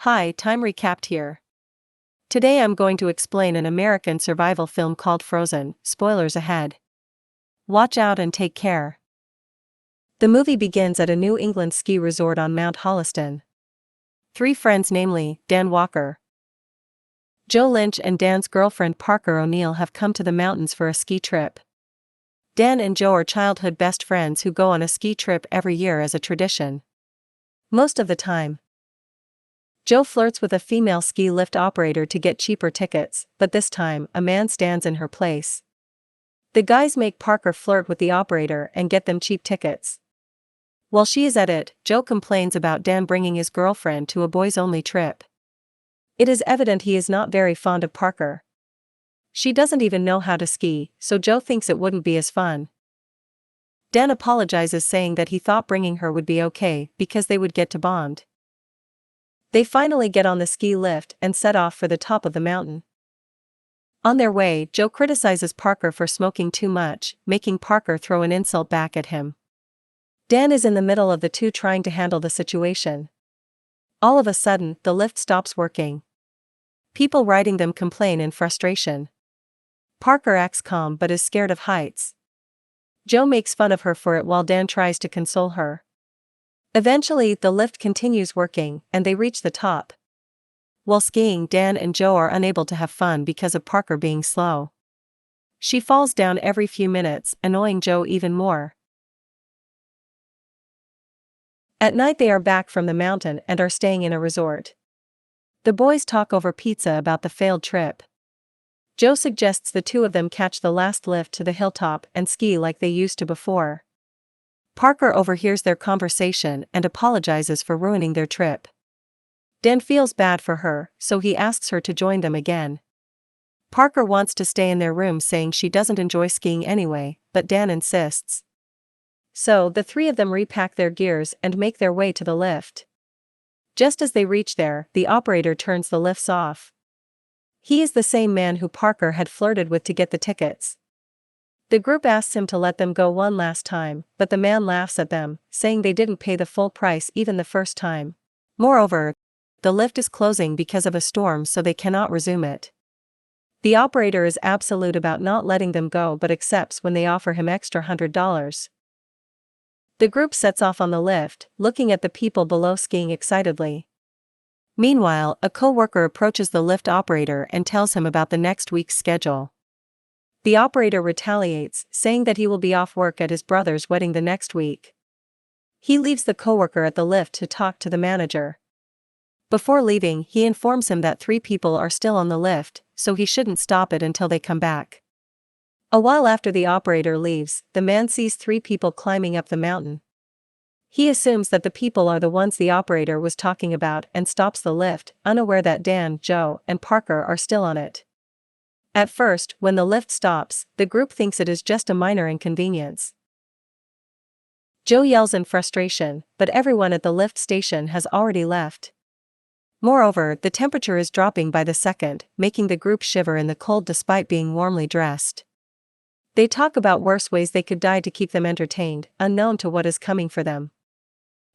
Hi, time recapped here. Today I'm going to explain an American survival film called Frozen, spoilers ahead. Watch out and take care. The movie begins at a New England ski resort on Mount Holliston. Three friends, namely Dan Walker, Joe Lynch, and Dan's girlfriend Parker O'Neill, have come to the mountains for a ski trip. Dan and Joe are childhood best friends who go on a ski trip every year as a tradition. Most of the time, Joe flirts with a female ski lift operator to get cheaper tickets, but this time, a man stands in her place. The guys make Parker flirt with the operator and get them cheap tickets. While she is at it, Joe complains about Dan bringing his girlfriend to a boys-only trip. It is evident he is not very fond of Parker. She doesn't even know how to ski, so Joe thinks it wouldn't be as fun. Dan apologizes, saying that he thought bringing her would be okay because they would get to bond. They finally get on the ski lift and set off for the top of the mountain. On their way, Joe criticizes Parker for smoking too much, making Parker throw an insult back at him. Dan is in the middle of the two trying to handle the situation. All of a sudden, the lift stops working. People riding them complain in frustration. Parker acts calm but is scared of heights. Joe makes fun of her for it while Dan tries to console her. Eventually, the lift continues working, and they reach the top. While skiing, Dan and Joe are unable to have fun because of Parker being slow. She falls down every few minutes, annoying Joe even more. At night, they are back from the mountain and are staying in a resort. The boys talk over pizza about the failed trip. Joe suggests the two of them catch the last lift to the hilltop and ski like they used to before. Parker overhears their conversation and apologizes for ruining their trip. Dan feels bad for her, so he asks her to join them again. Parker wants to stay in their room, saying she doesn't enjoy skiing anyway, but Dan insists. So, the three of them repack their gears and make their way to the lift. Just as they reach there, the operator turns the lifts off. He is the same man who Parker had flirted with to get the tickets. The group asks him to let them go one last time, but the man laughs at them, saying they didn't pay the full price even the first time. Moreover, the lift is closing because of a storm, so they cannot resume it. The operator is absolute about not letting them go but accepts when they offer him extra $100. The group sets off on the lift, looking at the people below skiing excitedly. Meanwhile, a co-worker approaches the lift operator and tells him about the next week's schedule. The operator retaliates, saying that he will be off work at his brother's wedding the next week. He leaves the coworker at the lift to talk to the manager. Before leaving, he informs him that 3 people are still on the lift, so he shouldn't stop it until they come back. A while after the operator leaves, the man sees 3 people climbing up the mountain. He assumes that the people are the ones the operator was talking about and stops the lift, unaware that Dan, Joe, and Parker are still on it. At first, when the lift stops, the group thinks it is just a minor inconvenience. Joe yells in frustration, but everyone at the lift station has already left. Moreover, the temperature is dropping by the second, making the group shiver in the cold despite being warmly dressed. They talk about worse ways they could die to keep them entertained, unknown to what is coming for them.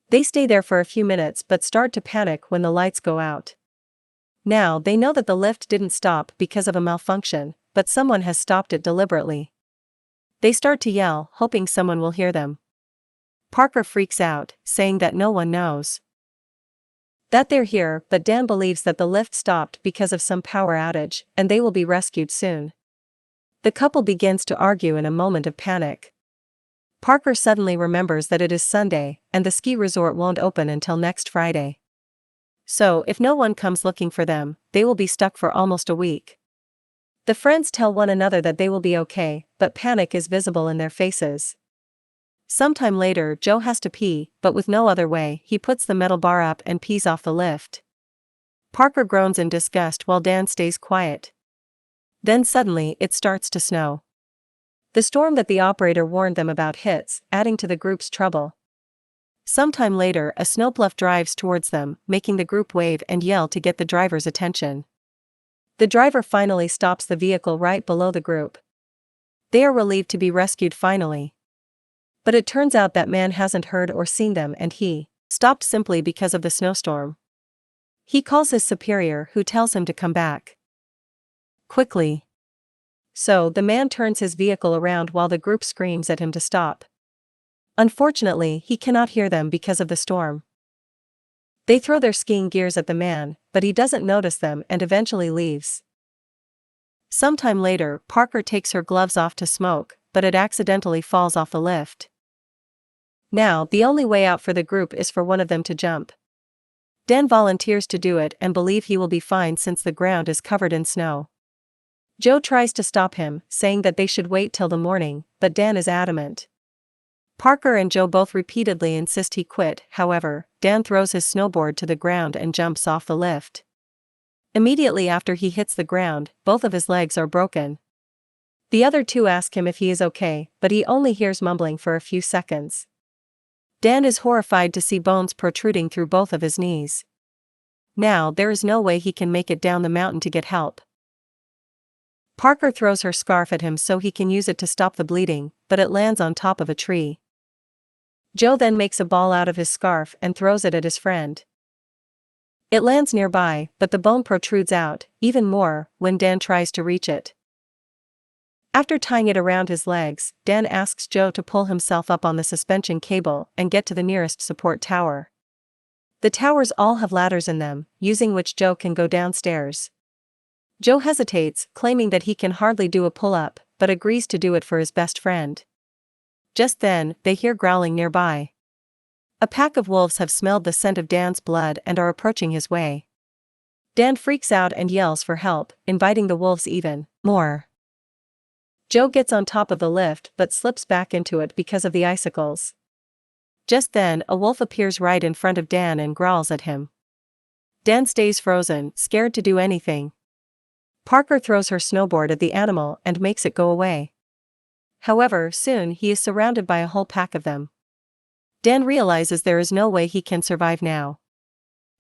They stay there for a few minutes but start to panic when the lights go out. Now they know that the lift didn't stop because of a malfunction, but someone has stopped it deliberately. They start to yell, hoping someone will hear them. Parker freaks out, saying that no one knows that they're here, but Dan believes that the lift stopped because of some power outage, and they will be rescued soon. The couple begins to argue in a moment of panic. Parker suddenly remembers that it is Sunday, and the ski resort won't open until next Friday. So, if no one comes looking for them, they will be stuck for almost a week. The friends tell one another that they will be okay, but panic is visible in their faces. Sometime later, Joe has to pee, but with no other way, he puts the metal bar up and pees off the lift. Parker groans in disgust while Dan stays quiet. Then suddenly, it starts to snow. The storm that the operator warned them about hits, adding to the group's trouble. Sometime later, a snowplow drives towards them, making the group wave and yell to get the driver's attention. The driver finally stops the vehicle right below the group. They are relieved to be rescued finally. But it turns out that man hasn't heard or seen them, and he stopped simply because of the snowstorm. He calls his superior, who tells him to come back quickly. So, the man turns his vehicle around while the group screams at him to stop. Unfortunately, he cannot hear them because of the storm. They throw their skiing gears at the man, but he doesn't notice them and eventually leaves. Sometime later, Parker takes her gloves off to smoke, but it accidentally falls off the lift. Now, the only way out for the group is for one of them to jump. Dan volunteers to do it and believes he will be fine since the ground is covered in snow. Joe tries to stop him, saying that they should wait till the morning, but Dan is adamant. Parker and Joe both repeatedly insist he quit. However, Dan throws his snowboard to the ground and jumps off the lift. Immediately after he hits the ground, both of his legs are broken. The other two ask him if he is okay, but he only hears mumbling for a few seconds. Dan is horrified to see bones protruding through both of his knees. Now there is no way he can make it down the mountain to get help. Parker throws her scarf at him so he can use it to stop the bleeding, but it lands on top of a tree. Joe then makes a ball out of his scarf and throws it at his friend. It lands nearby, but the bone protrudes out, even more, when Dan tries to reach it. After tying it around his legs, Dan asks Joe to pull himself up on the suspension cable and get to the nearest support tower. The towers all have ladders in them, using which Joe can go downstairs. Joe hesitates, claiming that he can hardly do a pull-up, but agrees to do it for his best friend. Just then, they hear growling nearby. A pack of wolves have smelled the scent of Dan's blood and are approaching his way. Dan freaks out and yells for help, inviting the wolves even more. Joe gets on top of the lift but slips back into it because of the icicles. Just then, a wolf appears right in front of Dan and growls at him. Dan stays frozen, scared to do anything. Parker throws her snowboard at the animal and makes it go away. However, soon he is surrounded by a whole pack of them. Dan realizes there is no way he can survive now.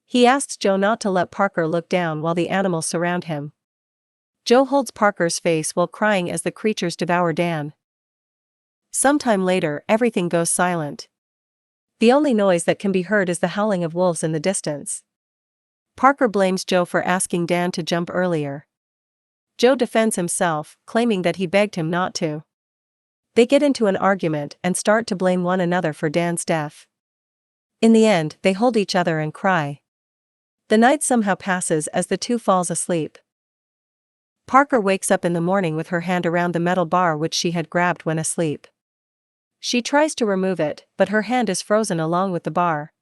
He asks Joe not to let Parker look down while the animals surround him. Joe holds Parker's face while crying as the creatures devour Dan. Sometime later, everything goes silent. The only noise that can be heard is the howling of wolves in the distance. Parker blames Joe for asking Dan to jump earlier. Joe defends himself, claiming that he begged him not to. They get into an argument and start to blame one another for Dan's death. In the end, they hold each other and cry. The night somehow passes as the two falls asleep. Parker wakes up in the morning with her hand around the metal bar which she had grabbed when asleep. She tries to remove it, but her hand is frozen along with the bar.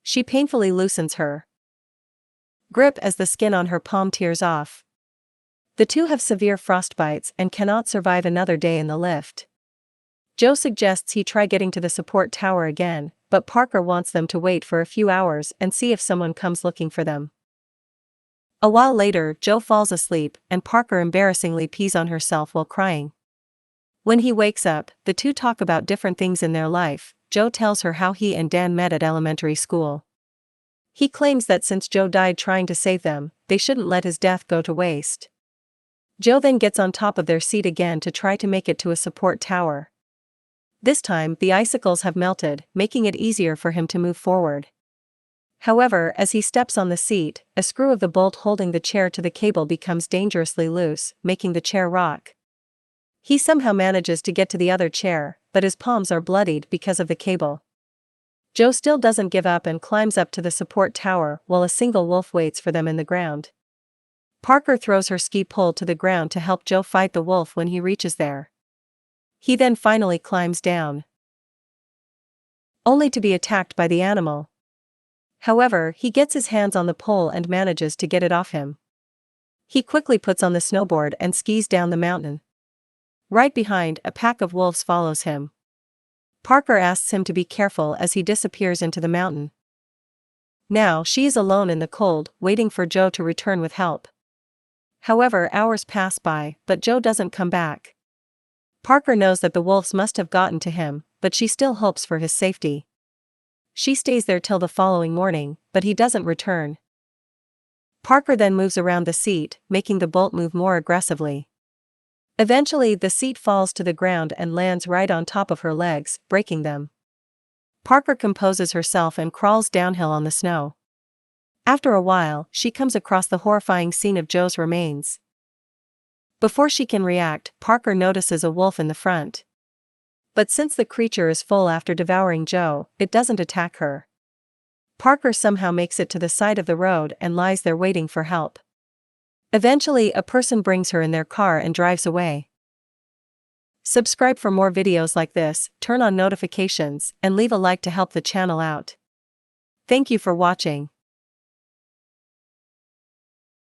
She painfully loosens her grip as the skin on her palm tears off. The two have severe frostbites and cannot survive another day in the lift. Joe suggests he try getting to the support tower again, but Parker wants them to wait for a few hours and see if someone comes looking for them. A while later, Joe falls asleep and Parker embarrassingly pees on herself while crying. When he wakes up, the two talk about different things in their life. Joe tells her how he and Dan met at elementary school. He claims that since Joe died trying to save them, they shouldn't let his death go to waste. Joe then gets on top of their seat again to try to make it to a support tower. This time, the icicles have melted, making it easier for him to move forward. However, as he steps on the seat, a screw of the bolt holding the chair to the cable becomes dangerously loose, making the chair rock. He somehow manages to get to the other chair, but his palms are bloodied because of the cable. Joe still doesn't give up and climbs up to the support tower while a single wolf waits for them in the ground. Parker throws her ski pole to the ground to help Joe fight the wolf when he reaches there. He then finally climbs down, only to be attacked by the animal. However, he gets his hands on the pole and manages to get it off him. He quickly puts on the snowboard and skis down the mountain. Right behind, a pack of wolves follows him. Parker asks him to be careful as he disappears into the mountain. Now she is alone in the cold, waiting for Joe to return with help. However, hours pass by, but Joe doesn't come back. Parker knows that the wolves must have gotten to him, but she still hopes for his safety. She stays there till the following morning, but he doesn't return. Parker then moves around the seat, making the bolt move more aggressively. Eventually, the seat falls to the ground and lands right on top of her legs, breaking them. Parker composes herself and crawls downhill on the snow. After a while, she comes across the horrifying scene of Joe's remains. Before she can react, Parker notices a wolf in the front. But since the creature is full after devouring Joe, it doesn't attack her. Parker somehow makes it to the side of the road and lies there waiting for help. Eventually, a person brings her in their car and drives away. Subscribe for more videos like this, turn on notifications, and leave a like to help the channel out. Thank you for watching.